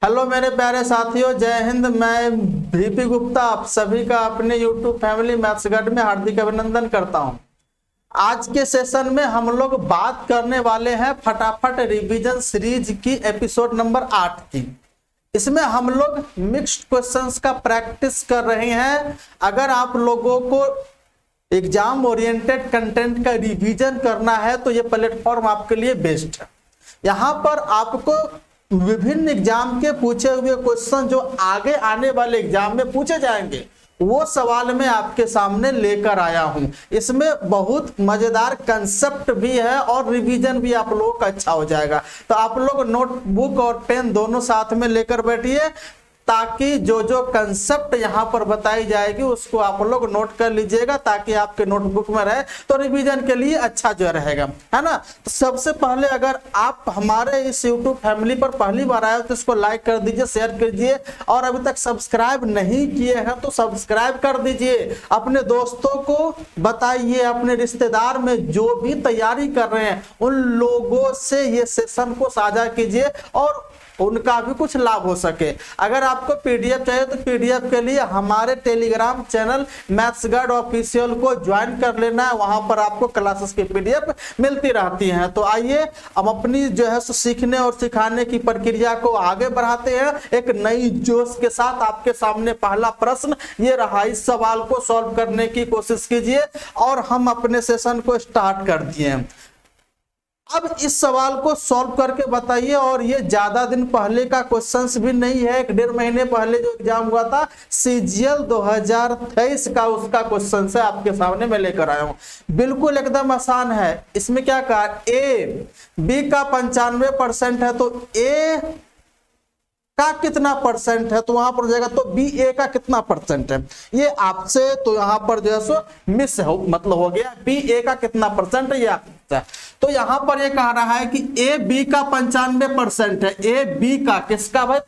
Hello मेरे प्यारे साथियों, जय हिंद। मैं वीपी गुप्ता आप सभी का अपने यूट्यूब फैमिली मैथ्स गाइड में हार्दिक अभिनंदन करता हूं। आज के सेशन में हम लोग बात करने वाले हैं फटाफट रिवीजन सीरीज की एपिसोड नंबर 8 की। इसमें हम लोग मिक्स्ड क्वेश्चंस का प्रैक्टिस कर रहे हैं। अगर आप लोगों को एग्जाम ओरिएंटेड कंटेंट का रिवीजन करना है तो ये प्लेटफॉर्म आपके लिए बेस्ट है। यहाँ पर आपको विभिन्न एग्जाम के पूछे हुए क्वेश्चन जो आगे आने वाले एग्जाम में पूछे जाएंगे वो सवाल मैं आपके सामने लेकर आया हूं। इसमें बहुत मजेदार कंसेप्ट भी है और रिवीजन भी आप लोगों का अच्छा हो जाएगा। तो आप लोग नोटबुक और पेन दोनों साथ में लेकर बैठिए ताकि जो जो कंसेप्ट यहाँ पर बताई जाएगी उसको आप लोग नोट कर लीजिएगा ताकि आपके नोटबुक में रहे तो रिवीजन के लिए अच्छा जो रहेगा, है ना। तो सबसे पहले अगर आप हमारे इस यूट्यूब फैमिली पर पहली बार आए तो इसको लाइक कर दीजिए, शेयर कीजिए और अभी तक सब्सक्राइब नहीं किए हैं तो सब्सक्राइब कर दीजिए। अपने दोस्तों को बताइए, अपने रिश्तेदार में जो भी तैयारी कर रहे हैं उन लोगों से ये सेशन को साझा कीजिए और उनका भी कुछ लाभ हो सके। अगर आपको पीडीएफ चाहिए तो पीडीएफ के लिए हमारे Telegram channel maths guide official को ज्वाइन कर लेना है। वहां पर आपको क्लासेस की पीडीएफ मिलती रहती हैं। तो आइए हम अपनी जो है सीखने और सिखाने की प्रक्रिया को आगे बढ़ाते हैं एक नई जोश के साथ। आपके सामने पहला प्रश्न ये रहा, इस सवाल को सॉल्व करने की कोशिश कीजिए और हम अपने सेशन को स्टार्ट कर दिए। अब इस सवाल को सॉल्व करके बताइए। और ये ज्यादा दिन पहले का क्वेश्चंस भी नहीं है, 1-1.5 महीने पहले जो एग्जाम हुआ था CGL 2023 का उसका क्वेश्चन है आपके सामने मैं लेकर आया हूं। बिल्कुल एकदम आसान है। इसमें क्या कहा, ए बी का 95% है तो ए का कितना परसेंट है, तो वहां पर जाएगा तो बी ए का कितना परसेंट है। ये आपसे तो यहां पर जो है सो मिस हो मतलब हो गया, बी ए का कितना परसेंट है ये आपसे। तो यहां पर ये कह रहा है कि ए बी का 95% है। ए बी का किसका भाई,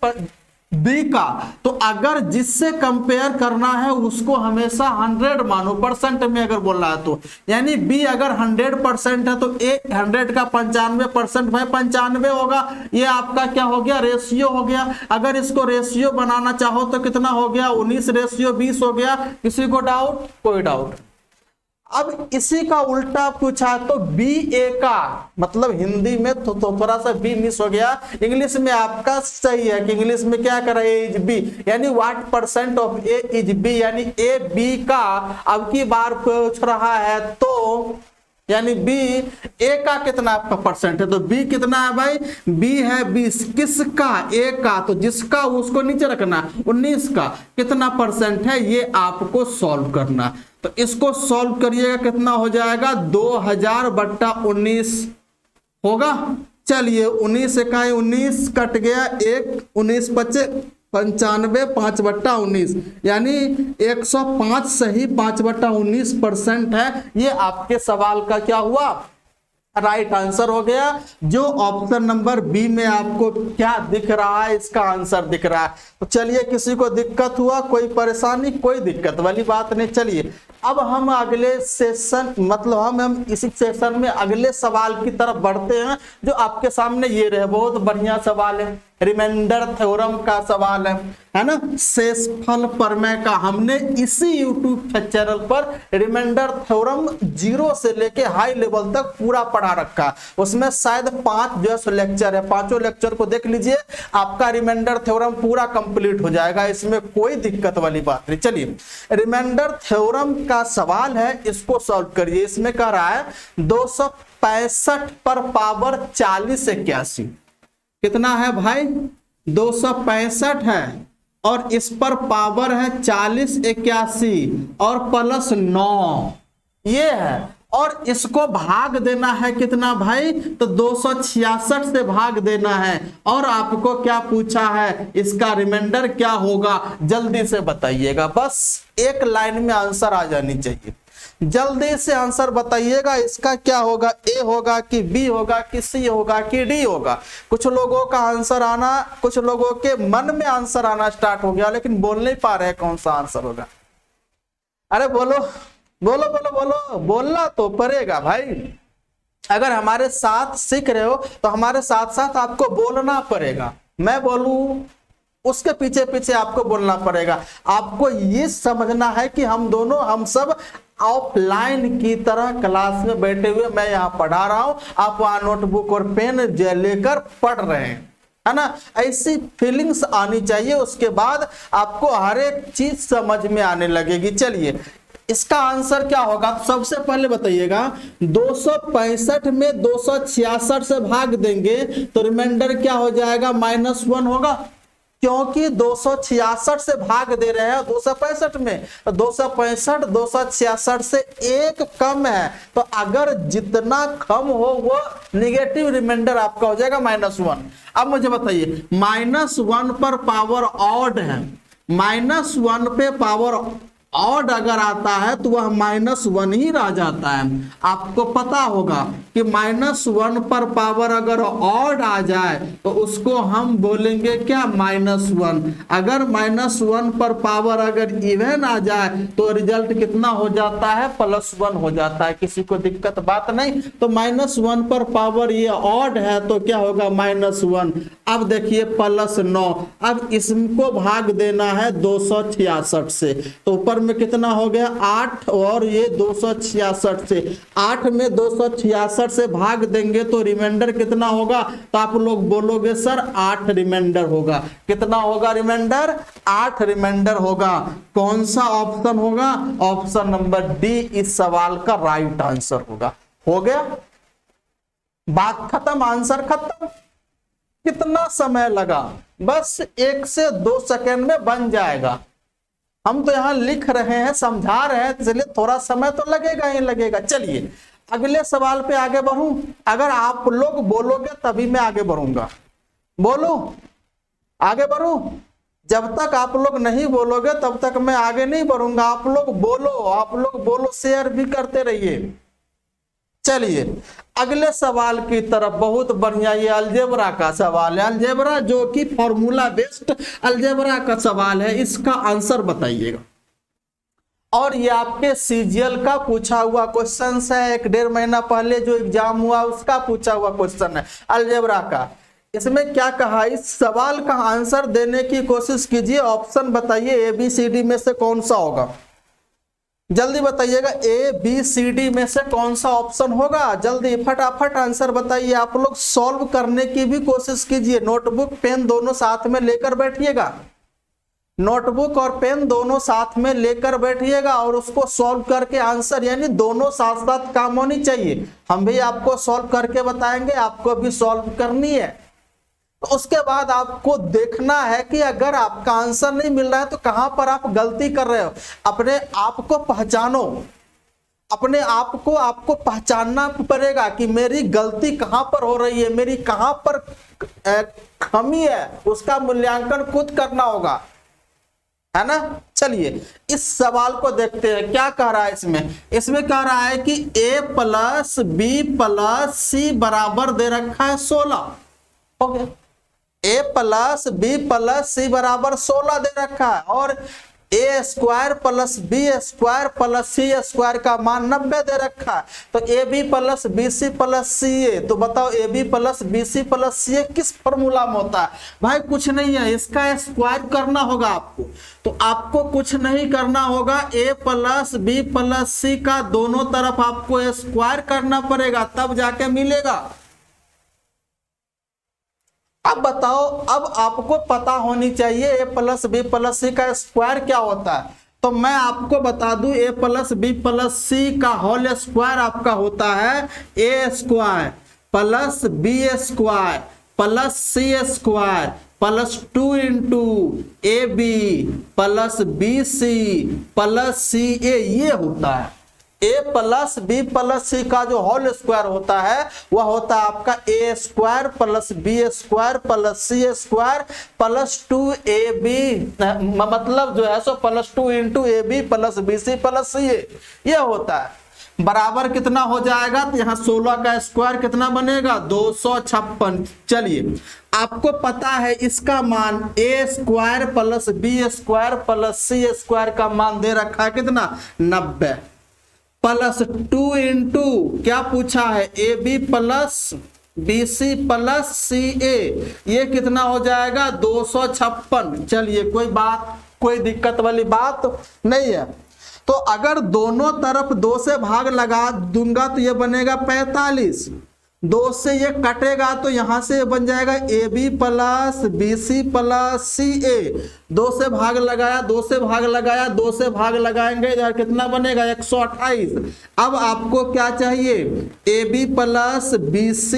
बी का। तो अगर जिससे कंपेयर करना है उसको हमेशा 100 मानो, परसेंट में अगर बोल रहा है तो यानी बी अगर 100% है तो ए 100 का 95% भाई 95 होगा। ये आपका क्या हो गया, रेशियो हो गया। अगर इसको रेशियो बनाना चाहो तो कितना हो गया, 19:20 हो गया। किसी को डाउट, कोई डाउट। अब इसी का उल्टा पूछा तो बी ए का मतलब हिंदी में तो थोड़ा सा बी मिस हो गया। इंग्लिश में आपका सही है कि इंग्लिश में क्या कर रहे हैं, इज बी यानी what percent of A is B, यानी ए बी का अब की बार पूछ रहा है तो यानी बी ए का कितना आपका परसेंट है। तो बी कितना है भाई, बी है 20, किसका, ए का। तो जिसका उसको नीचे रखना, 19 का कितना परसेंट है ये आपको सॉल्व करना। तो इसको सॉल्व करिएगा, कितना हो जाएगा 2000/19 होगा। चलिए 19 इकाई 19 कट गया, 1 19 बचे 95, 5/19 यानी 105 सही 5/19% है। ये आपके सवाल का क्या हुआ, राइट आंसर हो गया। जो ऑप्शन नंबर बी में आपको क्या दिख रहा है, इसका आंसर दिख रहा है। तो चलिए, किसी को दिक्कत हुआ, कोई परेशानी, कोई दिक्कत वाली बात नहीं। चलिए अब हम अगले सेशन मतलब हम इसी सेशन में अगले सवाल की तरफ बढ़ते हैं जो आपके सामने ये रहे। बहुत बढ़िया सवाल है, रिमाइंडर थ्योरम का सवाल है ना, शेषफल प्रमेय का। हमने इसी यूट्यूब चैनल पर रिमाइंडर थ्योरम 0 से लेके हाई लेवल तक पूरा पढ़ा रखा। उसमें शायद 5 जो है लेक्चर है, 5 लेक्चर को देख लीजिए, आपका रिमाइंडर थ्योरम पूरा कंप्लीट हो जाएगा। इसमें कोई दिक्कत वाली बात नहीं। चलिए रिमाइंडर थ्योरम का सवाल है, इसको सॉल्व करिए। इसमें कह रहा है 265 पर पावर 40 81 कितना है भाई, 265 है और इस पर पावर है 40 81 और प्लस 9 ये है। और इसको भाग देना है कितना भाई, तो 266 से भाग देना है। और आपको क्या पूछा है, इसका रिमाइंडर क्या होगा, जल्दी से बताइएगा। बस एक लाइन में आंसर आ जानी चाहिए, जल्दी से आंसर बताइएगा। इसका क्या होगा, ए होगा कि बी होगा कि सी होगा कि डी होगा। कुछ लोगों का आंसर आना, कुछ लोगों के मन में आंसर आना स्टार्ट हो गया लेकिन बोल नहीं पा रहे कौन सा आंसर होगा। अरे बोलो बोलो बोलो बोलो, बोलना तो पड़ेगा भाई। अगर हमारे साथ सीख रहे हो तो हमारे साथ साथ आपको बोलना पड़ेगा। मैं बोलूं उसके पीछे पीछे आपको बोलना पड़ेगा। आपको ये समझना है कि हम सब ऑफलाइन की तरह क्लास में बैठे हुए, मैं यहाँ पढ़ा रहा हूं, आप वहां नोटबुक और पेन लेकर पढ़ रहे हैं, है ना। ऐसी फीलिंग्स आनी चाहिए, उसके बाद आपको हर एक चीज समझ में आने लगेगी। चलिए इसका आंसर क्या होगा, तो सबसे पहले बताइएगा 265 में 266 से भाग देंगे तो रिमाइंडर क्या हो जाएगा, -1 होगा, क्योंकि 266 से भाग दे रहे हैं 265 में, 265 266 से एक कम है, तो अगर जितना कम हो वो निगेटिव रिमाइंडर आपका हो जाएगा -1। अब मुझे बताइए -1 पर पावर ऑड है, -1 पे पावर ऑड अगर आता है तो वह -1 ही रह जाता है। आपको पता होगा कि -1 पर पावर अगर ऑड आ जाए तो उसको हम बोलेंगे क्या, -1। अगर -1 पर पावर अगर इवन आ जाए तो रिजल्ट कितना हो जाता है, +1 हो जाता है। किसी को दिक्कत बात नहीं। तो -1 पर पावर ये ऑड है तो क्या होगा, -1। अब देखिए +9, अब इसको भाग देना है 266 से, तो ऊपर में कितना हो गया 8, और ये 266 से, 8 में 266 से भाग देंगे तो रिमाइंडर कितना होगा, तो आप लोग बोलोगे सर 8 रिमाइंडर होगा। कितना होगा रिमाइंडर, 8 रिमाइंडर होगा। कौन सा ऑप्शन होगा, ऑप्शन नंबर डी इस सवाल का राइट आंसर होगा। हो गया, बात खत्म, आंसर खत्म। कितना समय लगा, बस 1 से 2 सेकंड में बन जाएगा। हम तो यहां लिख रहे हैं, समझा रहे हैं, इसलिए थोड़ा समय तो लगेगा ही लगेगा। चलिए अगले सवाल पे आगे बढ़ूं, अगर आप लोग बोलोगे तभी मैं आगे बढ़ूंगा। बोलो, आगे बढ़ूं, जब तक आप लोग नहीं बोलोगे तब तक मैं आगे नहीं बढ़ूंगा। आप लोग बोलो, शेयर भी करते रहिए। चलिए अगले सवाल की तरफ, बहुत बढ़िया, ये अलजेब्रा का सवाल है, अलजेब्रा जो कि फॉर्मूला बेस्ड अलजेब्रा का सवाल है। इसका आंसर बताइएगा, और ये आपके सीजीएल का पूछा हुआ क्वेश्चन है, 1-1.5 महीना पहले जो एग्जाम हुआ उसका पूछा हुआ क्वेश्चन है अलजेब्रा का। इसमें क्या कहा, इस सवाल का आंसर देने की कोशिश कीजिए, ऑप्शन बताइए ABCD में से कौन सा होगा, जल्दी बताइएगा। ABCD में से कौन सा ऑप्शन होगा, जल्दी फटाफट आंसर बताइए। आप लोग सॉल्व करने की भी कोशिश कीजिए, नोटबुक पेन दोनों साथ में लेकर बैठिएगा, नोटबुक और पेन दोनों साथ में लेकर बैठिएगा और उसको सॉल्व करके आंसर, यानी दोनों साथ साथ काम होनी चाहिए। हम भी आपको सॉल्व करके बताएंगे, आपको भी सॉल्व करनी है। तो उसके बाद आपको देखना है कि अगर आपका आंसर नहीं मिल रहा है तो कहां पर आप गलती कर रहे हो। अपने आप को पहचानो, अपने आप को आपको पहचानना पड़ेगा कि मेरी गलती कहां पर हो रही है, मेरी कहां पर कमी है, उसका मूल्यांकन खुद करना होगा, है ना। चलिए इस सवाल को देखते हैं, क्या कह रहा है इसमें कह रहा है कि A + B + C बराबर दे रखा है 16। ओके, A + B + C बराबर 16 दे रखा है, और A² + B² + C² का मान 90 दे रखा है। तो AB + BC + CA, तो बताओ AB + BC + CA किस फॉर्मूला में होता है। भाई कुछ नहीं है, इसका स्क्वायर करना होगा आपको। तो आपको कुछ नहीं करना होगा, A + B + C का दोनों तरफ आपको स्क्वायर करना पड़ेगा, तब जाके मिलेगा। अब बताओ, अब आपको पता होनी चाहिए A + B + C का स्क्वायर क्या होता है। तो मैं आपको बता दूं, A + B + C का होल स्क्वायर आपका होता है A² + B² + C² +2 × AB + BC + CA, ये होता है। A + B + C का जो होल स्क्वायर होता है वह होता है आपका A² + B² + C² +2AB, मतलब जो है सो +2 × AB + BC + CA, ये होता है। बराबर कितना हो जाएगा, तो यहाँ 16 का स्क्वायर कितना बनेगा, 256। चलिए आपको पता है इसका मान A² + B² + C² का मान दे रखा है कितना, 90, +2 × क्या पूछा है, AB + BC प्लस CA, ये कितना हो जाएगा 256। चलिए कोई दिक्कत वाली बात नहीं है। तो अगर दोनों तरफ 2 से भाग लगा दूंगा तो ये बनेगा 45। 2 से ये कटेगा तो यहां से बन जाएगा AB plus BC plus CA। 2 से भाग लगाया, 2 से भाग लगाया, 2 से भाग लगाएंगे यार कितना बनेगा 128। अब आपको क्या चाहिए AB plus BC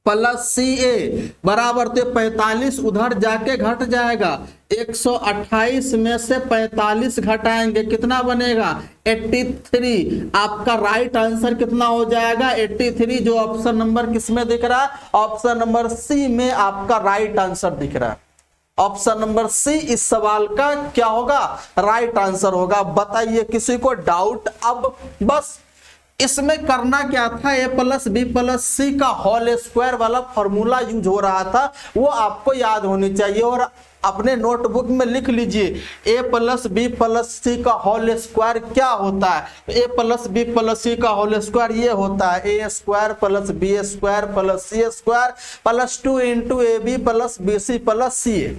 plus CA बराबर, तो 45 उधर जाके घट जाएगा। 128 में से 45 घटाएंगे कितना बनेगा 83। आपका राइट आंसर कितना हो जाएगा 83, जो ऑप्शन नंबर किसमें दिख रहा है, ऑप्शन नंबर C में आपका राइट आंसर दिख रहा है। ऑप्शन नंबर C इस सवाल का क्या होगा, राइट आंसर होगा। बताइए किसी को डाउट? अब बस इसमें करना क्या था, A plus B plus C का होल स्क्वायर वाला फॉर्मूला यूज हो रहा था, वो आपको याद होनी चाहिए। और अपने नोटबुक में लिख लीजिए A plus B plus C का होल स्क्वायर क्या होता है। A plus B plus C का होल स्क्वायर ये होता है A square plus B square plus C square plus 2 into AB plus BC plus CA,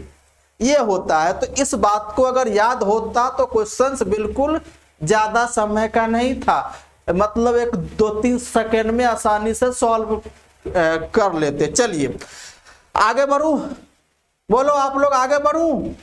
ये होता है। तो इस बात को अगर याद होता तो क्वेश्चंस बिल्कुल ज्यादा समय का नहीं था, मतलब 1-2-3 सेकेंड में आसानी से सॉल्व कर लेते। चलिए आगे बढ़ूं, बोलो आप लोग आगे बढ़ूं।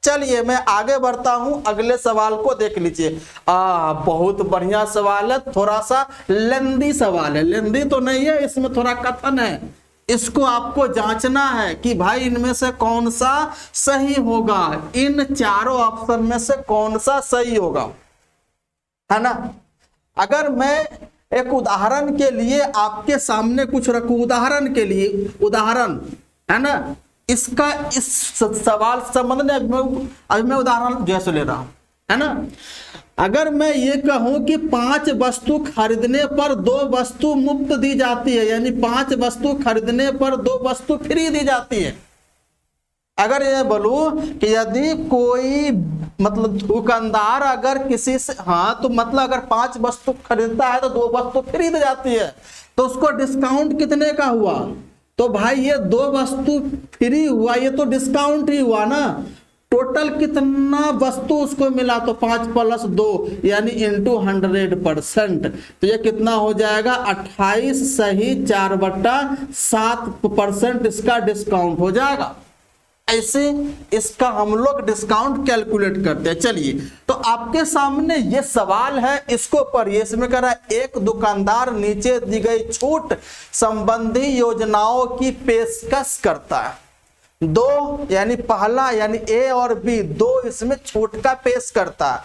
चलिए मैं आगे बढ़ता हूं, अगले सवाल को देख लीजिए। बहुत बढ़िया सवाल है, थोड़ा सा लेंदी सवाल है। लेंदी तो नहीं है, इसमें थोड़ा कथन है, इसको आपको जांचना है कि भाई इनमें से कौन सा सही होगा, इन चारों ऑप्शन में से कौन सा सही होगा, है ना। अगर मैं एक उदाहरण के लिए आपके सामने कुछ रखूं, उदाहरण के लिए, उदाहरण है ना, इसका इस सवाल संबंध में अभी मैं उदाहरण जैसे ले रहा हूं, है ना। अगर मैं ये कहूं कि 5 वस्तु खरीदने पर 2 वस्तु मुफ्त दी जाती है, यानी 5 वस्तु खरीदने पर 2 वस्तु फ्री दी जाती है। अगर ये बोलूं कि यदि कोई मतलब दुकानदार अगर किसी से, हाँ तो मतलब अगर 5 वस्तु खरीदता है तो 2 वस्तु फ्री दी जाती है, तो उसको डिस्काउंट कितने का हुआ, तो भाई ये 2 वस्तु फ्री हुआ, ये तो डिस्काउंट ही हुआ ना। टोटल कितना वस्तु उसको मिला, तो 5 प्लस 2 यानी इंटू 100%, तो ये कितना हो जाएगा 28 सही 4/7% इसका डिस्काउंट हो जाएगा। ऐसे इसका हम लोग डिस्काउंट कैलकुलेट करते हैं। चलिए तो आपके सामने ये सवाल है, इसको पढ़िए। इसमें कह रहा है एक दुकानदार नीचे दी गई छूट संबंधी योजनाओं की पेशकश करता है। 2 यानी पहला यानी A और B 2 इसमें छूट का पेश करता है,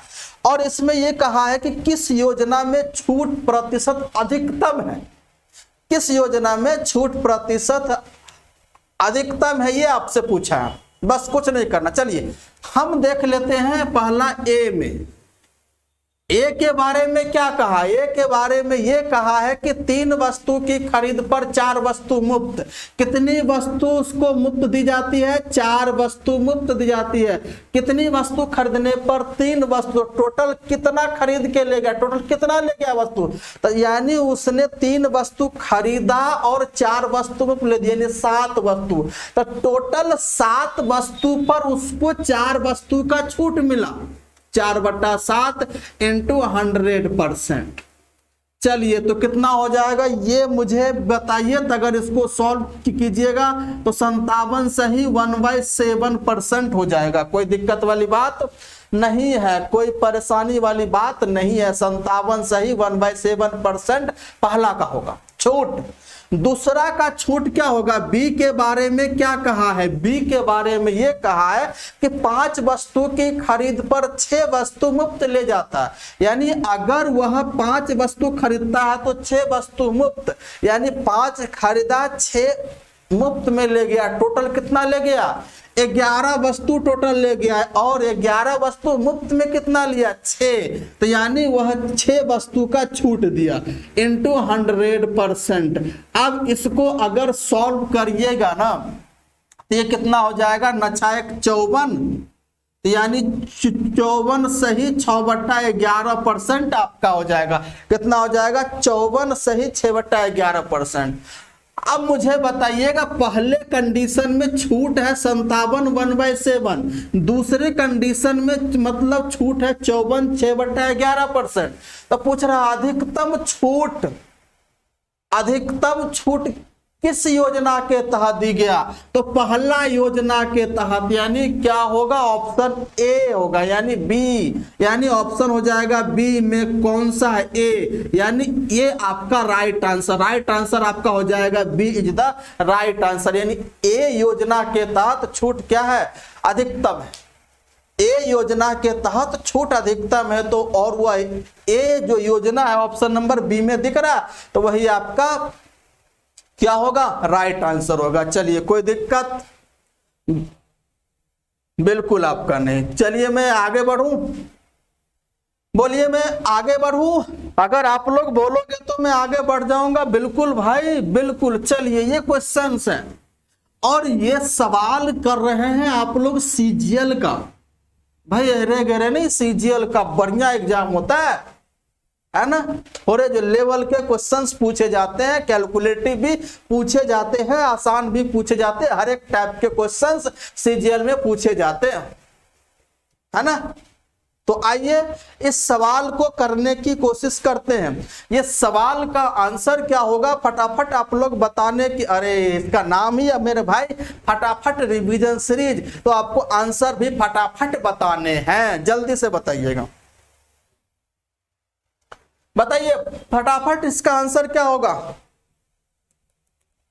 और इसमें यह कहा है कि किस योजना में छूट प्रतिशत अधिकतम है, किस योजना में छूट प्रतिशत अधिकतम है, ये आपसे पूछा है। बस कुछ नहीं करना। चलिए हम देख लेते हैं पहला A में। A के बारे में क्या कहा, A के बारे में ये कहा है कि 3 वस्तु की खरीद पर 4 वस्तु मुफ्त। कितनी वस्तु उसको मुफ्त दी जाती है, 4 वस्तु मुफ्त दी जाती है। कितनी वस्तु खरीदने पर 3 वस्तु, टोटल कितना खरीद के ले गया, टोटल कितना ले गया वस्तु, तो यानी उसने 3 वस्तु खरीदा और 4 वस्तु मुफ्त ले दी, यानी 7 वस्तु। तो टोटल 7 वस्तु पर उसको 4 वस्तु का छूट मिला, 4/7 इंटू 100%। चलिए तो कितना हो जाएगा ये मुझे बताइए। तो अगर इसको सॉल्व कीजिएगा तो 57 सही 1/7% हो जाएगा। कोई दिक्कत वाली बात नहीं है, कोई परेशानी वाली बात नहीं है। 57 सही 1/7% पहला का होगा छूट। दूसरा का छूट क्या होगा, बी के बारे में क्या कहा है, बी के बारे में यह कहा है कि 5 वस्तु की खरीद पर 6 वस्तु मुफ्त ले जाता है। यानी अगर वह 5 वस्तु खरीदता है तो 6 वस्तु मुफ्त, यानी 5 खरीदा 6 मुफ्त में ले गया। टोटल कितना ले गया, 11 वस्तु टोटल ले गया, और 11 वस्तु मुफ्त में कितना लिया, 6। तो यानी वह 6 वस्तु का छूट दिया इंटू 100%। अब इसको अगर सॉल्व करिएगा ना तो ये कितना हो जाएगा, 9×54 यानी 54 सही 6/11% आपका हो जाएगा। कितना हो जाएगा, 54 सही 6/11%। अब मुझे बताइएगा, पहले कंडीशन में छूट है 57 1/7, दूसरे कंडीशन में मतलब छूट है 54 6/11%। तो पूछ रहा अधिकतम छूट किस योजना के तहत दी गया? तो पहला योजना के तहत, यानी क्या होगा? ऑप्शन ए होगा, यानी बी, यानी ऑप्शन हो जाएगा बी में कौन सा है? ए, यानी ये आपका राइट आंसर आपका हो जाएगा B is the right answer, यानी ए योजना के तहत छूट क्या है? अधिकतम है। ए योजना के तहत छूट अधिकतम है, तो और वह ए जो योजना है ऑप्शन नंबर बी में दिख रहा है, तो वही आपका क्या होगा? राइट आंसर होगा। चलिए, कोई दिक्कत बिल्कुल आपका नहीं। चलिए मैं आगे बढ़ूं, बोलिए मैं आगे बढ़ूं। अगर आप लोग बोलोगे तो मैं आगे बढ़ जाऊंगा। बिल्कुल भाई, बिल्कुल। चलिए, ये क्वेश्चन है और ये सवाल कर रहे हैं आप लोग सीजीएल का। भाई अरे गरे नहीं, सीजीएल का बढ़िया एग्जाम होता है ना। थोड़े जो लेवल के क्वेश्चंस पूछे जाते हैं, कैलकुलेटिव भी पूछे जाते हैं, आसान भी पूछे जाते हैं, हर एक टाइप के क्वेश्चंस सीजीएल में पूछे जाते हैं, है ना। तो आइए इस सवाल को करने की कोशिश करते हैं। ये सवाल का आंसर क्या होगा फटाफट आप लोग बताने की। अरे इसका नाम ही है मेरे भाई फटाफट रिवीजन सीरीज, तो आपको आंसर भी फटाफट बताने हैं। जल्दी से बताइएगा, बताइए फटाफट इसका आंसर क्या होगा।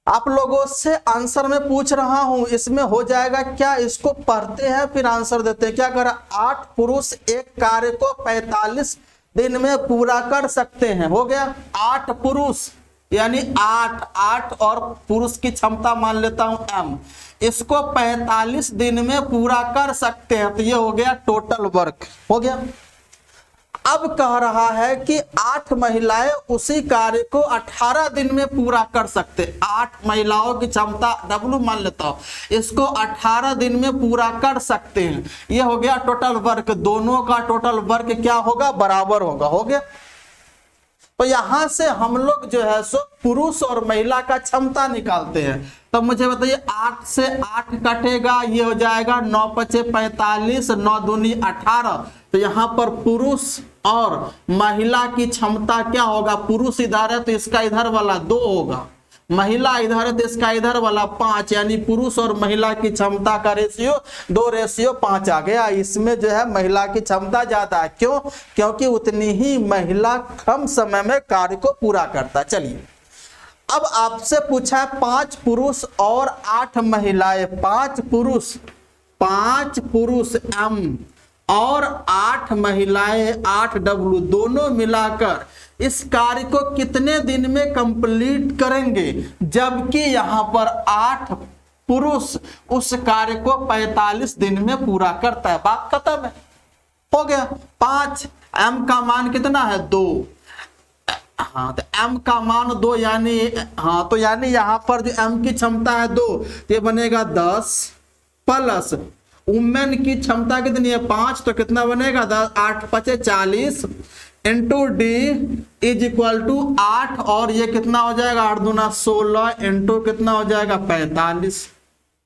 आप लोगों से आंसर में पूछ रहा हूं, इसमें हो जाएगा क्या? इसको पढ़ते हैं फिर आंसर देते हैं। क्या करा? 8 पुरुष एक कार्य को 45 दिन में पूरा कर सकते हैं। हो गया 8 पुरुष, यानी 8 और पुरुष की क्षमता मान लेता हूं m, इसको 45 दिन में पूरा कर सकते हैं। तो ये हो गया टोटल वर्क, हो गया। अब कह रहा है कि 8 महिलाएं उसी कार्य को 18 दिन में पूरा कर सकते। 8 महिलाओं की क्षमता W मान लेता हूं, इसको 18 दिन में पूरा कर सकते हैं। ये हो गया टोटल वर्क। दोनों का टोटल वर्क क्या होगा? बराबर होगा। हो गया। तो यहां से हम लोग जो है सो पुरुष और महिला का क्षमता निकालते हैं। तो मुझे बताइए 8 से 8 कटेगा, ये हो जाएगा 9 × 5 = 45, 9 दूनी 18। तो यहाँ पर पुरुष और महिला की क्षमता क्या होगा? पुरुष इधर है तो इसका इधर वाला 2 होगा, महिला इधर है तो इसका इधर वाला 5, यानी पुरुष और महिला की क्षमता का रेशियो 2:5 आ गया। इसमें जो है महिला की क्षमता ज्यादा है। क्यों? क्योंकि उतनी ही महिला कम समय में कार्य को पूरा करता है। चलिए, अब आपसे पूछा है 5 पुरुष और 8 महिलाएं। 5 पुरुष m और 8 महिलाएं 8W दोनों मिलाकर इस कार्य को कितने दिन में कंप्लीट करेंगे? जबकि यहां पर 8 पुरुष उस कार्य को 45 दिन में पूरा करता है। बात खत्म है, हो गया। 5 m का मान कितना है? 2। हाँ, तो m का मान 2, यानी हाँ, तो यानी यहां पर जो m की क्षमता है 2, ये बनेगा 10 प्लस वुमेन की क्षमता कितनी है? 5, तो कितना बनेगा? 10 8 × 5 = 40 into D is equal to 8, और ये कितना हो जाएगा? 8 दूना 16 इंटू कितना हो जाएगा? 45।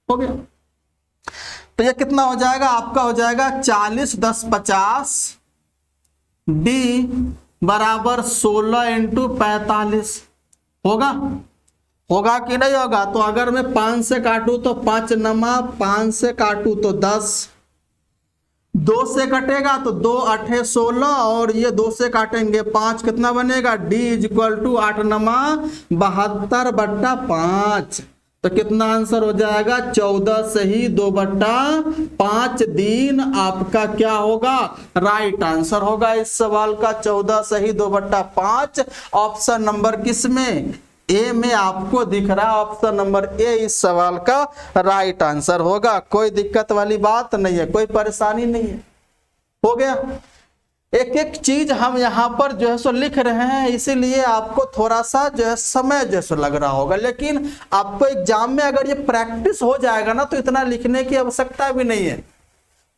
हो गया। तो ये कितना हो जाएगा? आपका हो जाएगा 40 10 50 डी बराबर 16 इंटू 45। होगा कि नहीं होगा? तो अगर मैं 5 से काटूं तो 5 नमा, 5 से काटूं तो 10, 2 से कटेगा तो 2 8 16, और ये 2 से काटेंगे 5, कितना बनेगा? डी इज इक्वल टू 8 नमा 72/5। तो कितना आंसर हो जाएगा? 14 सही 2/5 दिन आपका क्या होगा? राइट आंसर होगा इस सवाल का। 14 सही 2/5 ऑप्शन नंबर किस में? ए में आपको दिख रहा है। ऑप्शन नंबर ए इस सवाल का राइट आंसर होगा। कोई दिक्कत वाली बात नहीं है, कोई परेशानी नहीं है। हो गया। एक एक चीज हम यहाँ पर जो है सो लिख रहे हैं, इसीलिए आपको थोड़ा सा जो है समय जैसा लग रहा होगा, लेकिन आपको एग्जाम में अगर ये प्रैक्टिस हो जाएगा ना तो इतना लिखने की आवश्यकता भी नहीं है।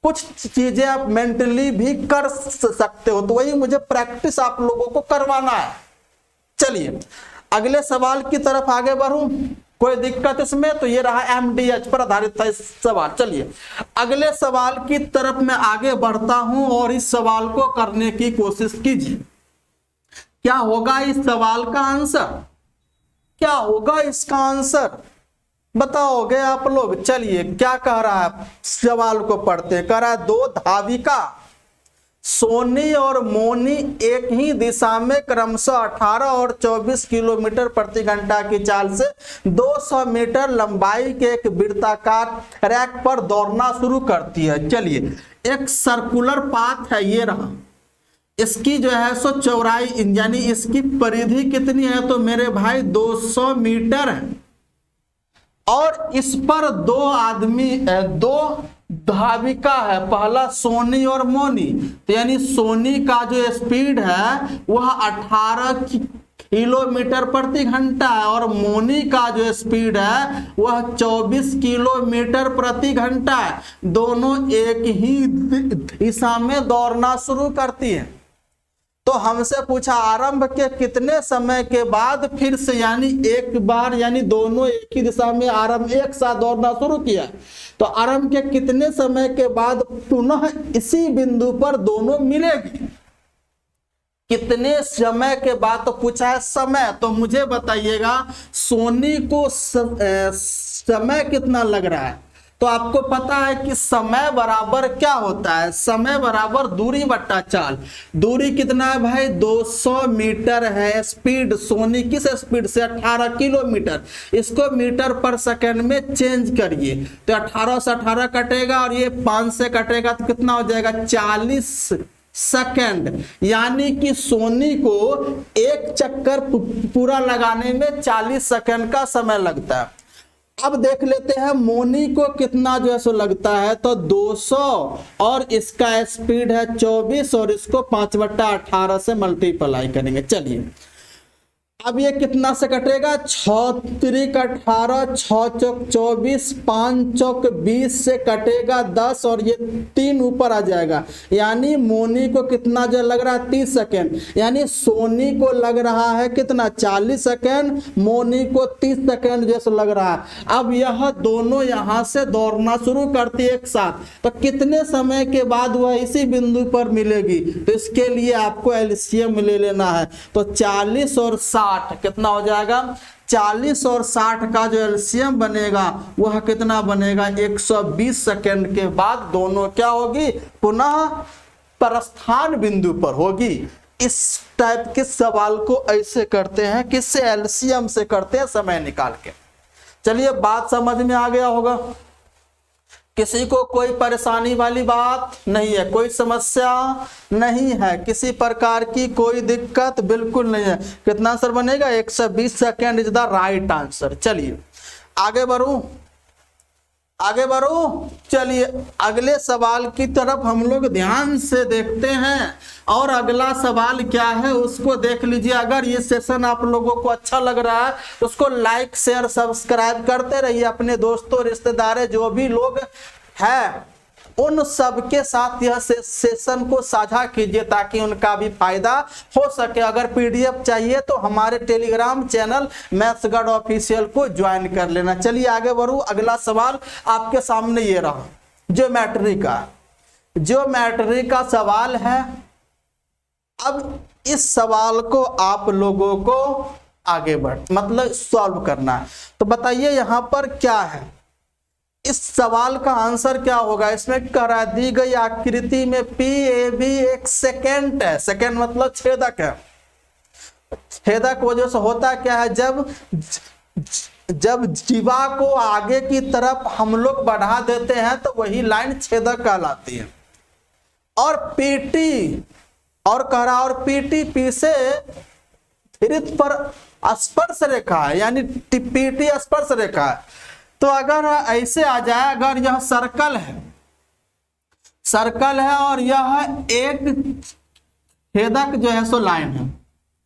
कुछ चीजें आप मेंटली भी कर सकते हो, तो वही मुझे प्रैक्टिस आप लोगों को करवाना है। चलिए अगले सवाल की तरफ आगे बढ़ूं, कोई दिक्कत इसमें? तो ये रहा एमडीएच पर आधारित था इस सवाल। चलिए अगले सवाल की तरफ मैं आगे बढ़ता हूं और इस सवाल को करने की कोशिश कीजिए। क्या होगा इस सवाल का आंसर? क्या होगा इसका आंसर? बताओगे आप लोग? चलिए क्या कह रहा है, सवाल को पढ़ते। कह रहा है दो धाविका सोनी और मोनी एक ही दिशा में क्रमशः 18 और 24 किलोमीटर प्रति घंटा की चाल से 200 मीटर लंबाई के एक वृत्ताकार ट्रैक पर दौड़ना शुरू करती है। चलिए एक सर्कुलर पाथ है, ये रहा। इसकी जो है सो चौड़ाई यानी इसकी परिधि कितनी है? तो मेरे भाई 200 मीटर है। और इस पर दो आदमी दो धाविका है, पहला सोनी और मोनी। तो यानी सोनी का जो स्पीड है वह 18 किलोमीटर प्रति घंटा है और मोनी का जो स्पीड है वह 24 किलोमीटर प्रति घंटा है। दोनों एक ही दिशा में दौड़ना शुरू करती हैं। तो हमसे पूछा आरंभ के कितने समय के बाद फिर से यानी एक बार यानी दोनों एक ही दिशा में आरंभ एक साथ दौड़ना शुरू किया। तो आरंभ के कितने समय के बाद पुनः इसी बिंदु पर दोनों मिलेगी? कितने समय के बाद? तो पूछा है समय। तो मुझे बताइएगा सोनी को समय कितना लग रहा है? तो आपको पता है कि समय बराबर क्या होता है? समय बराबर दूरी बट्टा चाल। दूरी कितना है भाई? 200 मीटर है स्पीड। सोनी किस स्पीड से? 18 किलोमीटर। इसको मीटर पर सेकंड में चेंज करिए तो 18 से 18 कटेगा और ये 5 से कटेगा तो कितना हो जाएगा? 40 सेकंड। यानी कि सोनी को एक चक्कर पूरा लगाने में 40 सेकंड का समय लगता है। अब देख लेते हैं मोनी को कितना जो है सो लगता है। तो 200 और इसका स्पीड है 24 और इसको 5/18 से मल्टीप्लाई करेंगे। चलिए अब ये कितना से कटेगा? 6 3 18, 6 चौक 24, 5 चौक 20 से कटेगा 10 और ये 3 ऊपर आ जाएगा। यानी मोनी को कितना जो लग रहा है? 30 सेकेंड। यानी सोनी को लग रहा है कितना? 40 सेकेंड। मोनी को 30 सेकेंड जैसे लग रहा है। अब यह दोनों यहां से दौड़ना शुरू करती है एक साथ। तो कितने समय के बाद वह इसी बिंदु पर मिलेगी? तो इसके लिए आपको एलसीएम ले लेना है। तो 40 और 60 कितना हो जाएगा? 40 और 60 का जो एलसीएम बनेगा वह कितना बनेगा? 120 सेकंड के बाद दोनों क्या होगी? पुनः प्रस्थान बिंदु पर होगी। इस टाइप के सवाल को ऐसे करते हैं, किससे? एलसीएम से करते हैं, समय निकाल के। चलिए बात समझ में आ गया होगा। किसी को कोई परेशानी वाली बात नहीं है, कोई समस्या नहीं है, किसी प्रकार की कोई दिक्कत बिल्कुल नहीं है। कितना आंसर बनेगा? 120 second is the right answer. चलिए आगे बढ़ूं, आगे बढ़ूं। चलिए अगले सवाल की तरफ हम लोग ध्यान से देखते हैं और अगला सवाल क्या है उसको देख लीजिए। अगर ये सेशन आप लोगों को अच्छा लग रहा है तो उसको लाइक शेयर सब्सक्राइब करते रहिए। अपने दोस्तों रिश्तेदार जो भी लोग हैं उन सब के साथ यह सेशन को साझा कीजिए ताकि उनका भी फायदा हो सके। अगर पीडीएफ चाहिए तो हमारे टेलीग्राम चैनल मैथ्सगढ़ ऑफिशियल को ज्वाइन कर लेना। चलिए आगे बढ़ूं। अगला सवाल आपके सामने ये रहा, ज्योमेट्री का। ज्योमेट्री का सवाल है। अब इस सवाल को आप लोगों को आगे मतलब सॉल्व करना है। तो बताइए यहां पर क्या है? इस सवाल का आंसर क्या होगा? इसमें करा दी गई आकृति में PAB एक सेकेंड है। सेकेंड मतलब छेदक है। छेदक वजह से होता क्या है? जब जीवा को आगे की तरफ हम लोग बढ़ा देते हैं तो वही लाइन छेदक कहलाती है। और PT और कह रहा और PT P से धीरित पर स्पर्श रेखा है, यानी PT स्पर्श रेखा है। तो अगर ऐसे आ जाए, अगर यह सर्कल है, सर्कल है और यह एक छेदक जो है सो लाइन है,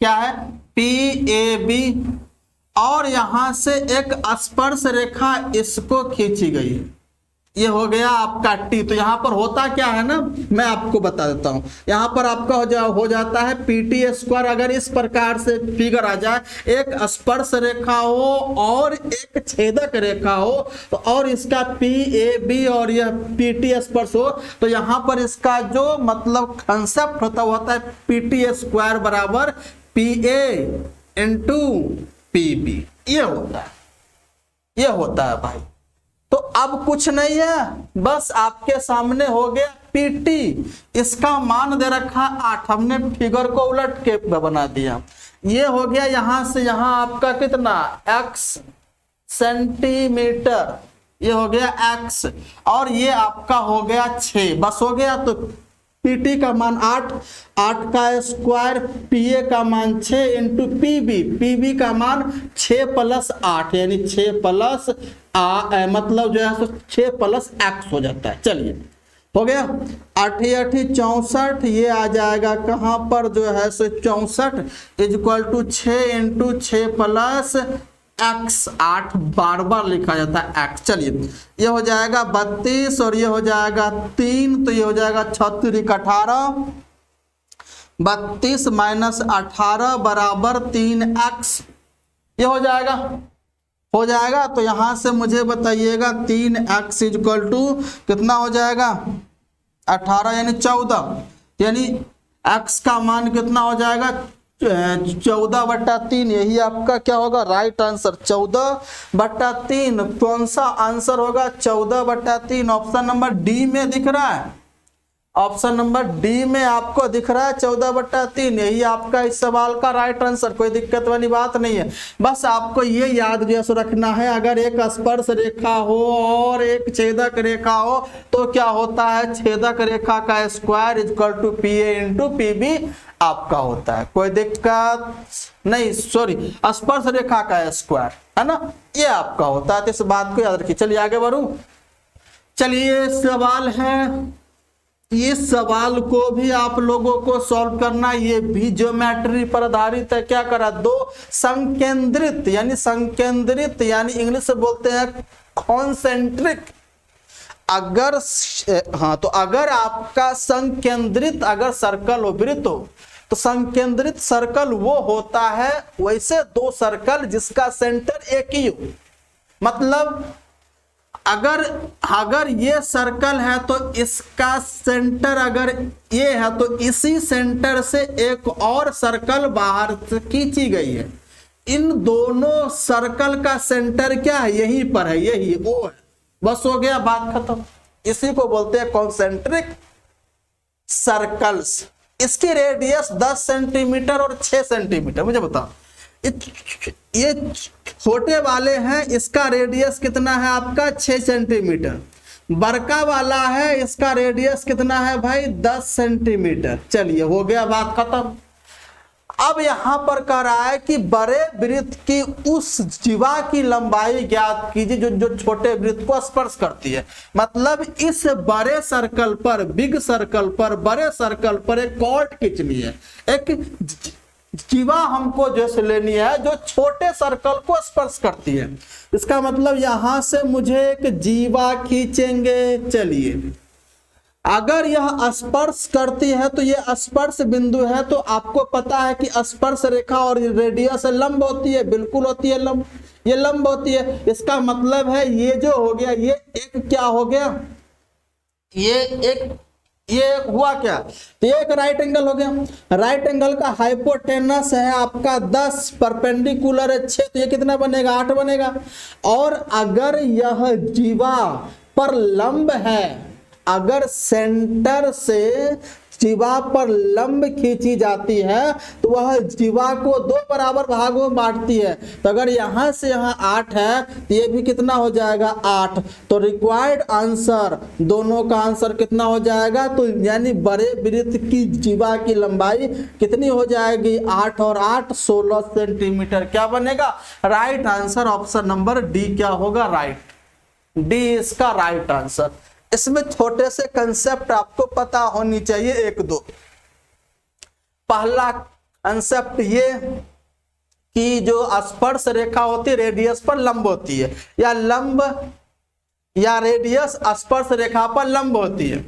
क्या है? PAB और यहां से एक स्पर्श रेखा इसको खींची गई है। ये हो गया आपका टी। तो यहाँ पर होता क्या है ना, मैं आपको बता देता हूँ। यहाँ पर आपका हो जाता है पीटी स्क्वायर। अगर इस प्रकार से फिगर आ जाए, एक स्पर्श रेखा हो और एक छेदक रेखा हो, तो और इसका पी ए बी और यह पीटी स्पर्श हो, तो यहाँ पर इसका जो मतलब कंसेप्ट होता है पीटी स्क्वायर बराबर P A into P B. ये होता है भाई। तो अब कुछ नहीं है, बस आपके सामने हो गया पीटी, इसका मान दे रखा 8, हमने फिगर को उलट के बना दिया। ये हो गया यहां से यहां आपका कितना x सेंटीमीटर, ये हो गया x, और ये आपका हो गया 6, बस हो गया। तो पीटी का मान 8, 8 का स्क्वायर, पीए का मान 6 इंटू पीबी, पीबी का मान 6 प्लस 8 यानी 6 प्लस मतलब जो है 6 प्लस x हो जाता है। चलिए हो गया 8 8 64, ये आ जाएगा कहां पर जो है 64 equal to 6 into 6 plus x, 8 बार बार लिखा जाता है x। चलिए ये हो जाएगा 32 और ये हो जाएगा 3, तो ये हो जाएगा 36 18, 32 माइनस 18 बराबर 3x, ये हो जाएगा। तो यहां से मुझे बताइएगा 3x इक्वल टू कितना हो जाएगा 18 यानी 14, यानी x का मान कितना हो जाएगा 14/3। यही आपका क्या होगा राइट आंसर 14/3। कौन सा आंसर होगा 14/3? ऑप्शन नंबर डी में दिख रहा है, ऑप्शन नंबर डी में आपको दिख रहा है 14/3। यही आपका इस सवाल का राइट आंसर, कोई दिक्कत वाली बात नहीं है। बस आपको ये याद जैसे रखना है, अगर एक स्पर्श रेखा हो और एक छेदक रेखा हो तो क्या होता है, छेदक रेखा का square equal to P A into P B आपका होता है। कोई दिक्कत नहीं, सॉरी स्पर्श रेखा का स्क्वायर है ना, ये आपका होता है। तो इस बात को याद रखिए। चलिए आगे बढ़ूं। चलिए सवाल है, इस सवाल को भी आप लोगों को सॉल्व करना, ये भी ज्योमेट्री पर आधारित है। क्या करा, दो संकेंद्रित यानी इंग्लिश से बोलते हैं कॉन्सेंट्रिक। अगर हाँ, तो अगर आपका संकेंद्रित अगर सर्कल हो, वृत्त हो, तो संकेंद्रित सर्कल वो होता है वैसे दो सर्कल जिसका सेंटर एक ही हो। मतलब अगर ये सर्कल है तो इसका सेंटर अगर ये है तो इसी सेंटर से एक और सर्कल बाहर से खींची गई है। इन दोनों सर्कल का सेंटर क्या है, यहीं पर है, यही ओ है। बस हो गया, बात खत्म। इसी को बोलते हैं कॉन्सेंट्रिक सर्कल्स। इसकी रेडियस 10 सेंटीमीटर और 6 सेंटीमीटर। मुझे बताओ, ये छोटे वाले हैं, इसका रेडियस कितना है आपका 6 सेंटीमीटर। बड़का वाला है, इसका रेडियस कितना है भाई 10 सेंटीमीटर। चलिए हो गया, बात खत्म। अब यहां पर कह रहा है कि बड़े वृत्त की उस जीवा की लंबाई ज्ञात कीजिए जो छोटे वृत्त को स्पर्श करती है। मतलब इस बड़े सर्कल पर, बिग सर्कल पर, बड़े सर्कल पर एक कॉर्ड खींचनी है, एक जीवा हमको जैसे लेनी है जो छोटे सर्कल को स्पर्श करती है। इसका मतलब यहां से मुझे एक जीवा खींचेंगे। चलिए अगर यह स्पर्श करती है तो यह स्पर्श बिंदु है, तो आपको पता है कि स्पर्श रेखा और रेडियस लंब होती है, बिल्कुल होती है लंब, ये लंब होती है। इसका मतलब है ये जो हो गया, ये एक क्या हो गया, ये हुआ क्या, तो ये एक राइट एंगल हो गया। राइट एंगल का हाइपोटेनस है आपका 10, परपेंडिकुलर है 6, तो ये कितना बनेगा 8 बनेगा। और अगर यह जीवा पर लंब है, अगर सेंटर से जीवा पर लंब खींची जाती है तो वह जीवा को 2 बराबर भागों में बांटती है। तो अगर यहां से यहां 8 है तो ये भी कितना हो जाएगा 8। तो रिक्वायर्ड आंसर, दोनों का आंसर कितना हो जाएगा, तो यानी बड़े वृत्त की जीवा की लंबाई कितनी हो जाएगी 8 और 8 16 सेंटीमीटर। क्या बनेगा right answer, option number D क्या होगा, राइट, डी इसका राइट आंसर। इसमें छोटे से कंसेप्ट आपको पता होनी चाहिए, 1-2। पहला कंसेप्ट ये कि जो स्पर्श रेखा होती है रेडियस पर लंब होती है, या लंब या रेडियस स्पर्श रेखा पर लंब होती है।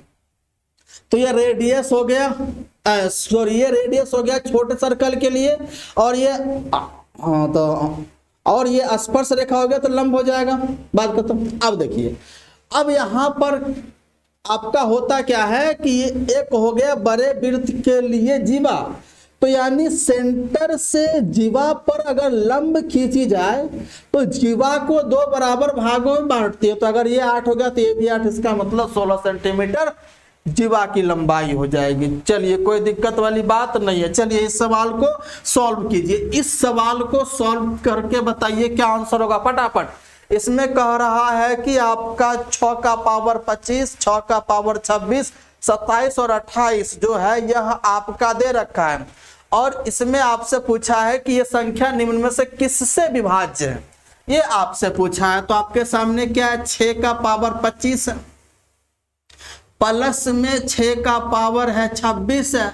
तो ये रेडियस हो गया, सॉरी ये रेडियस हो गया छोटे सर्कल के लिए, और ये तो और ये स्पर्श रेखा हो गया तो लंब हो जाएगा, बात खत्म। अब देखिए, अब यहां पर आपका होता क्या है कि ये एक हो गया बड़े वृत्त के लिए जीवा, तो यानी सेंटर से जीवा पर अगर लंब खींची जाए तो जीवा को 2 बराबर भागों में बांटती है। तो अगर ये 8 हो गया तो ये भी 8, इसका मतलब 16 सेंटीमीटर जीवा की लंबाई हो जाएगी। चलिए कोई दिक्कत वाली बात नहीं है। चलिए इस सवाल को सॉल्व कीजिए। इस सवाल को सॉल्व करके बताइए क्या आंसर होगा फटाफट। इसमें कह रहा है कि आपका 6 का पावर 25, 6 का पावर 26, 27 और 28 जो है यह आपका दे रखा है, और इसमें आपसे पूछा है कि यह संख्या निम्न में से किससे विभाज्य है, ये आपसे पूछा है। तो आपके सामने क्या है, 6 का पावर 25 है, प्लस में 6 का पावर है 26 है,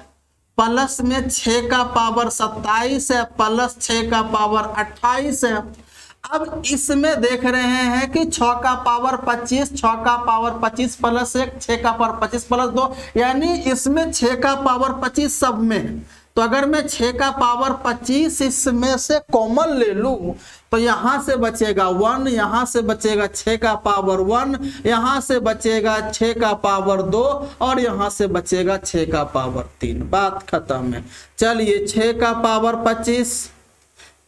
प्लस में 6 का पावर 27 है, प्लस 6 का पावर 28 है। अब इसमें देख रहे हैं कि 6 का पावर 25, 6 का पावर 25 प्लस 1, 6 का पावर 25 प्लस 2, यानी इसमें 6 का पावर 25 सब में। तो अगर मैं 6 का पावर 25 इसमें से कॉमन ले लूं तो यहां से बचेगा 1, यहां से बचेगा 6 का पावर 1, यहां से बचेगा 6 का पावर 2, और यहां से बचेगा 6 का पावर 3। बात खत्म है। चलिए 6 का पावर 25,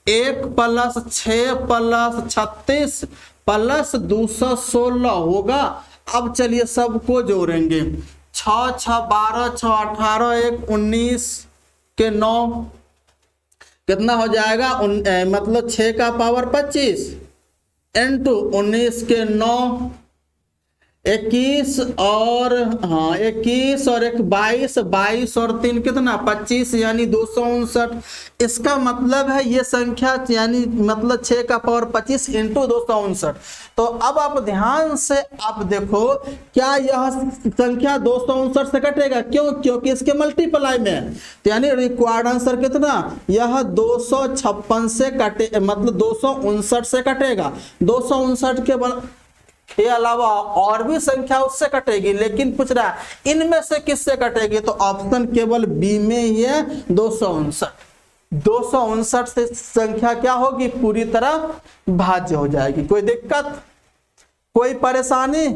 1 प्लस 6 प्लस 36 प्लस 216 होगा। अब चलिए सबको जोड़ेंगे, 6 6 12, 6 18, 1 19 के 9, कितना हो जाएगा, मतलब 6 का पावर 25 इंटू 19 के 9, 21 और 21 और 1 22, 22 और 3 कितना 25, यानी 259। इसका मतलब है ये संख्या यानी मतलब 6 का पावर 25 इंटू 259। तो अब आप ध्यान से आप देखो, क्या यह संख्या 259 से कटेगा? क्यों? क्योंकि इसके मल्टीप्लाई में है। तो यानी रिक्वायर्ड आंसर कितना, यह 256 से कटे, मतलब 259 से कटेगा। 259 के अलावा और भी संख्या उससे कटेगी, लेकिन पूछ रहा है इनमें से किससे कटेगी, तो ऑप्शन केवल बी में ही है, 259। 259 से संख्या क्या होगी, पूरी तरह भाज्य हो जाएगी। कोई दिक्कत, कोई परेशानी,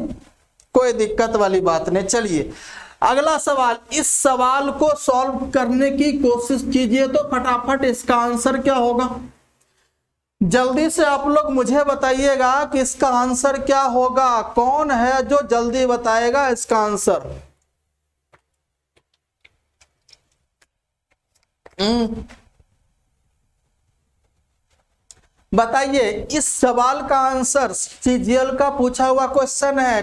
कोई दिक्कत वाली बात नहीं। चलिए अगला सवाल, इस सवाल को सॉल्व करने की कोशिश कीजिए तो फटाफट इसका आंसर क्या होगा। जल्दी से आप लोग मुझे बताइएगा कि इसका आंसर क्या होगा। कौन है जो जल्दी बताएगा इसका आंसर? बताइए, इस सवाल का आंसर सीजीएल का पूछा हुआ क्वेश्चन है,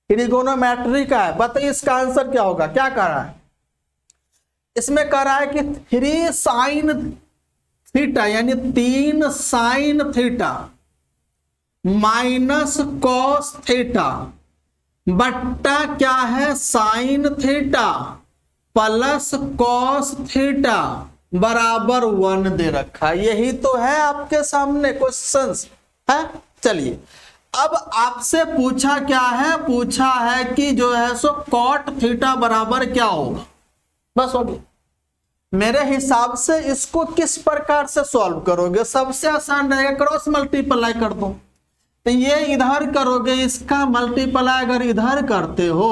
ट्रिगोनोमेट्री का है। बताइए इसका आंसर क्या होगा। क्या कह रहा है इसमें? कह रहा है कि 3 साइन थीटा यानी 3 sine theta minus cos theta बट्टा क्या है, sine theta plus cos theta बराबर 1 दे रखा। यही तो है आपके सामने क्वेश्चंस है। चलिए अब आपसे पूछा क्या है, पूछा है कि जो है सो कॉट थीटा बराबर क्या होगा। बस हो गया। मेरे हिसाब से इसको किस प्रकार से सॉल्व करोगे, सबसे आसान रहेगा क्रॉस मल्टीप्लाई कर दो। तो ये इधर करोगे, इसका मल्टीप्लाई अगर इधर करते हो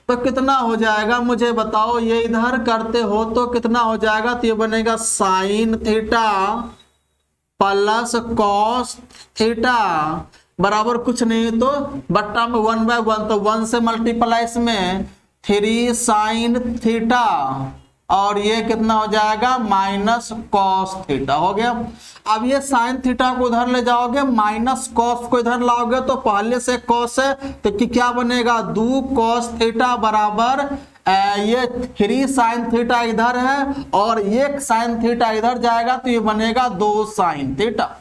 तो कितना हो जाएगा मुझे बताओ। ये इधर करते हो तो कितना हो जाएगा, तो ये बनेगा sine theta plus cos theta बराबर कुछ नहीं तो बट्टा में 1/1, तो 1 से मल्टीप्लाई इसमें 3 साइन थीटा और ये कितना हो जाएगा माइनस कॉस थीटा हो गया। अब ये साइन थीटा को उधर ले जाओगे, माइनस कॉस को इधर लाओगे तो पहले से कॉस है तो क्या बनेगा 2 कॉस थीटा बराबर ये 3 साइन थीटा इधर है और 1 साइन थीटा इधर जाएगा तो ये बनेगा 2 साइन थीटा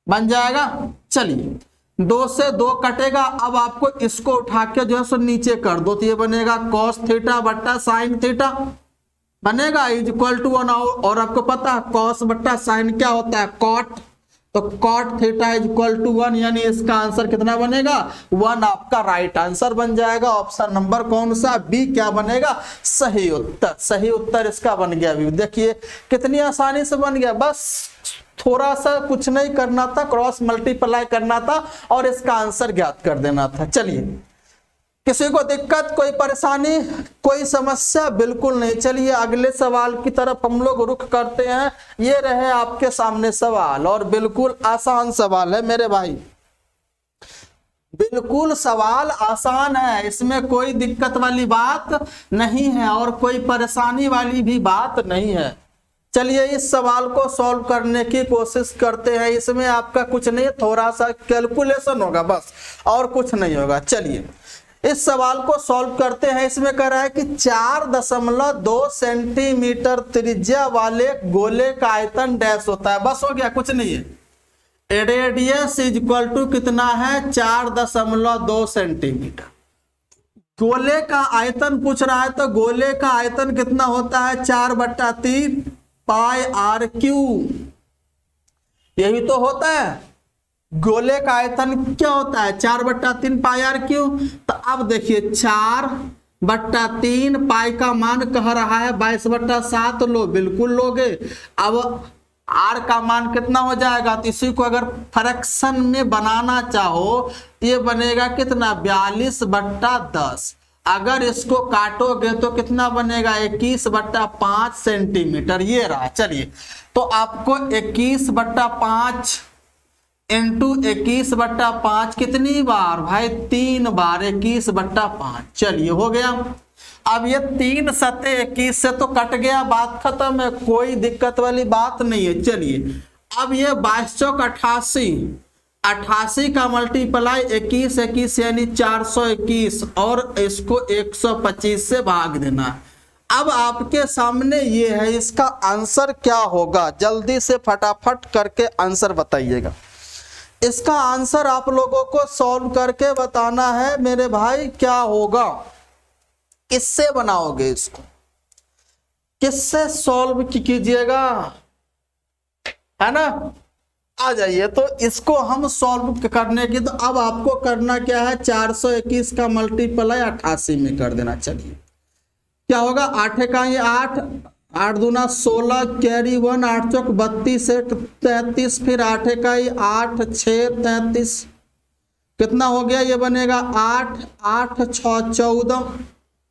बन जाएगा। चलिए 2 से 2 कटेगा। अब आपको इसको उठा के जो है सो नीचे कर दो तो ये बनेगा कॉस थीटा बट्टा साइन थीटा बनेगा इज इक्वल टू 1। और आपको पता है कॉस बट्टा साइन क्या होता है, कॉट। तो cot theta is equal to 1, यानी इसका आंसर कितना बनेगा 1 आपका राइट आंसर बन जाएगा। ऑप्शन नंबर कौन सा बी क्या बनेगा सही उत्तर। सही उत्तर इसका बन गया। अभी देखिए कितनी आसानी से बन गया, बस थोड़ा सा कुछ नहीं करना था, क्रॉस मल्टीप्लाई करना था और इसका आंसर ज्ञात कर देना था। चलिए किसी को दिक्कत, कोई परेशानी, कोई समस्या बिल्कुल नहीं। चलिए अगले सवाल की तरफ हम लोग रुख करते हैं। ये रहे आपके सामने सवाल और बिल्कुल आसान सवाल है मेरे भाई, बिल्कुल सवाल आसान है, इसमें कोई दिक्कत वाली बात नहीं है और कोई परेशानी वाली भी बात नहीं है। चलिए इस सवाल को सॉल्व करने की कोशिश करते हैं। इसमें आपका कुछ नहीं, थोड़ा सा कैलकुलेशन होगा बस और कुछ नहीं होगा। चलिए इस सवाल को सॉल्व करते हैं। इसमें कह रहा है कि 4.2 सेंटीमीटर त्रिज्या वाले गोले का आयतन डैश होता है। बस हो गया, कुछ नहीं है। रेडियस इज इक्वल टू कितना है 4.2 सेंटीमीटर। गोले का आयतन पूछ रहा है तो गोले का आयतन कितना होता है 4/3 पाई आर क्यू, यही तो होता है। गोले का आयतन क्या होता है 4/3 पाई आर क्यू। तो अब देखिए 4/3 पाई का मान कह रहा है 22/7 लो, बिल्कुल लोगे। अब आर का मान कितना हो जाएगा, तो इसी को अगर फ्रैक्शन में बनाना चाहो ये बनेगा कितना 42/10। अगर इसको काटोगे तो कितना बनेगा 21/5 सेंटीमीटर, ये रहा। चलिए तो आपको 21/5 इंटू 21/5 कितनी बार भाई 3 बार 21/5। चलिए हो गया। अब ये 3 सते 21 से तो कट गया, बात खत्म है, कोई दिक्कत वाली बात नहीं है। चलिए अब ये 22 चौक 88, 88 का मल्टीप्लाई 21 यानी 421 और इसको 125 से भाग देना। अब आपके सामने ये है, इसका आंसर क्या होगा जल्दी से फटाफट करके आंसर बताइएगा। इसका आंसर आप लोगों को सॉल्व करके बताना है मेरे भाई। क्या होगा, किससे बनाओगे इसको, किससे सॉल्व कीजिएगा, है ना। आ जाइए तो इसको हम सॉल्व करने की, तो अब आपको करना क्या है 421 का मल्टीप्लाई 88 में कर देना। चलिए क्या होगा 8 का ये 8, 8 दूना 16 कैरी 1, 8 चौक 32 से 33, फिर 8 का ही 8 6 33 कितना हो गया, ये बनेगा 8 8 6 14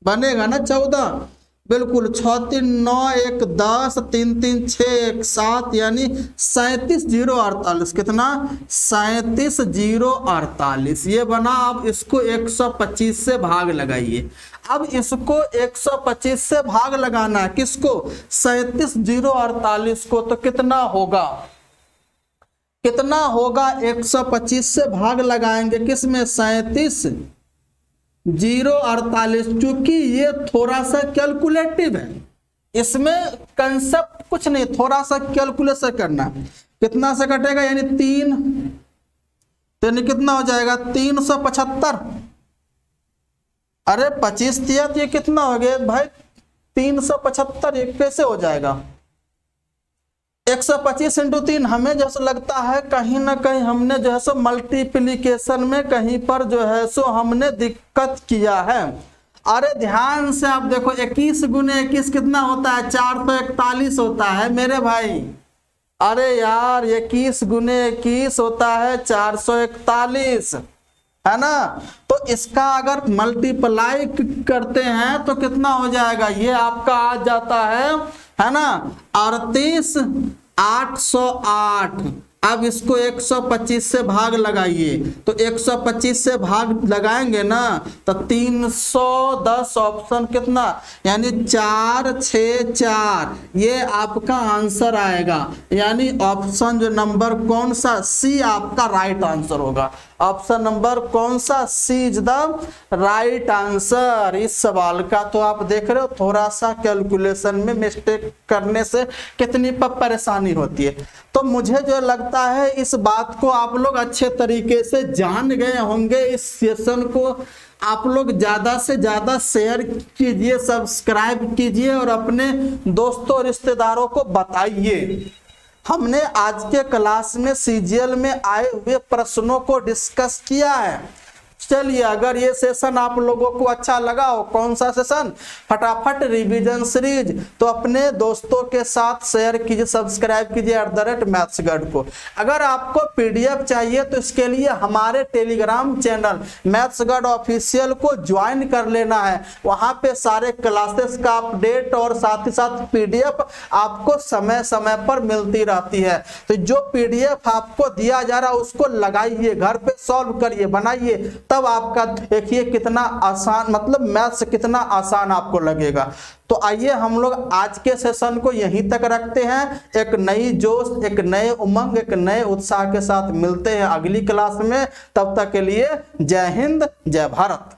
बनेगा ना 14, बिल्कुल 6 3 9 1 10 3 3 6 1 7 यानी 37,048 कितना 37,048 ये बना। अब इसको 125 से भाग लगाइए। अब इसको 125 से भाग लगाना है किसको 37,048 को, तो कितना होगा, कितना होगा 125 से भाग लगाएंगे किसमें 37,048। चूंकि ये थोड़ा सा कैलकुलेटिव है, इसमें कंसेप्ट कुछ नहीं, थोड़ा सा कैलकुलेशन करना। कितना से कटेगा यानी 3 तो यानी कितना हो जाएगा 375। अरे 25 दिया तो ये कितना हो गया भाई 375, ये कैसे हो जाएगा 125 इंटू 3। हमें जैसे लगता है कहीं ना कहीं हमने जो है सो मल्टीप्लीकेशन में कहीं पर जो है सो हमने दिक्कत किया है। अरे ध्यान से आप देखो 21 गुने 21 कितना होता है 441 होता है मेरे भाई। अरे यार 21 गुने 21 होता है 441, है ना। तो इसका अगर मल्टीप्लाई करते हैं तो कितना हो जाएगा, ये आपका आ जाता है ना 38,808। अब इसको 125 से भाग लगाइए, तो 125 से भाग लगाएंगे ना तो 310 ऑप्शन कितना यानी 464, ये आपका आंसर आएगा। यानी ऑप्शन जो नंबर कौन सा सी आपका राइट आंसर होगा। ऑप्शन नंबर कौन सा सी इज द राइट आंसर इस सवाल का। तो आप देख रहे हो थोड़ा सा कैलकुलेशन में मिस्टेक करने से कितनी परेशानी होती है। तो मुझे जो लगता है इस बात को आप लोग अच्छे तरीके से जान गए होंगे। इस सेशन को आप लोग ज्यादा से ज्यादा शेयर कीजिए, सब्सक्राइब कीजिए और अपने दोस्तों रिश्तेदारों को बताइए। हमने आज के क्लास में सीजीएल में आए हुए प्रश्नों को डिस्कस किया है। चलिए, अगर ये सेशन आप लोगों को अच्छा लगा हो, कौन सा सेशन, फटाफट रिवीजन सीरीज, तो अपने दोस्तों के साथ शेयर कीजिए, सब्सक्राइब कीजिए @मैथ्सगढ़ को। अगर आपको पीडीएफ चाहिए तो इसके लिए हमारे टेलीग्राम चैनल मैथ्सगढ़ ऑफिशियल को ज्वाइन कर लेना है। वहां पे सारे क्लासेस का अपडेट और साथ ही साथ पीडीएफ आपको समय समय पर मिलती रहती है। तो जो पीडीएफ आपको दिया जा रहा है उसको लगाइए, घर पे सॉल्व करिए, बनाइए, तब आपका देखिए कितना आसान, मतलब मैथ्स कितना आसान आपको लगेगा। तो आइए हम लोग आज के सेशन को यहीं तक रखते हैं। एक नई जोश, एक नए उमंग, एक नए उत्साह के साथ मिलते हैं अगली क्लास में। तब तक के लिए जय हिंद, जय भारत।